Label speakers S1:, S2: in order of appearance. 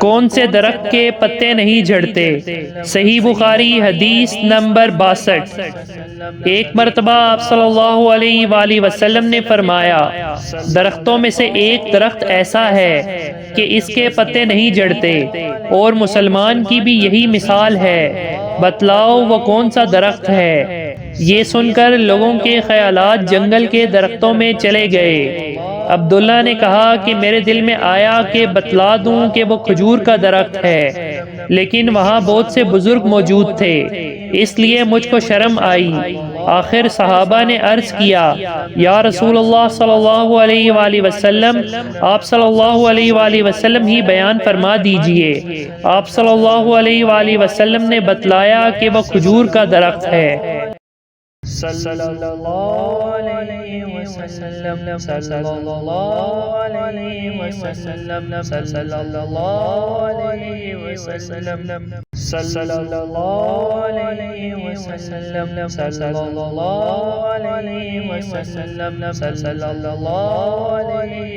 S1: کون سے درخت کے پتے نہیں جھڑتے؟ صحیح بخاری حدیث نمبر 62۔ ایک مرتبہ آپ صلی اللہ علیہ وآلہ وسلم نے فرمایا، درختوں میں سے ایک درخت ایسا ہے کہ اس کے پتے نہیں جھڑتے، اور مسلمان کی بھی یہی مثال ہے، بتلاؤ وہ کون سا درخت ہے؟ یہ سن کر لوگوں کے خیالات جنگل کے درختوں میں چلے گئے۔ عبداللہ نے کہا کہ میرے دل میں آیا کہ بتلا دوں کہ وہ کھجور کا درخت ہے، لیکن وہاں بہت سے بزرگ موجود تھے، اس لیے مجھ کو شرم آئی۔ آخر صحابہ نے عرض کیا، یا رسول اللہ صلی اللہ علیہ وآلہ وسلم، آپ صلی اللہ علیہ وآلہ وسلم ہی بیان فرما دیجئے۔ آپ صلی اللہ علیہ وآلہ وسلم نے بتلایا کہ وہ کھجور کا درخت ہے۔ صلی اللہ علیہ وسلم، صلی اللہ علیہ وسلم، صلی اللہ علیہ وسلم، صلی اللہ علیہ وسلم، صلی اللہ علیہ وسلم، صلی اللہ علیہ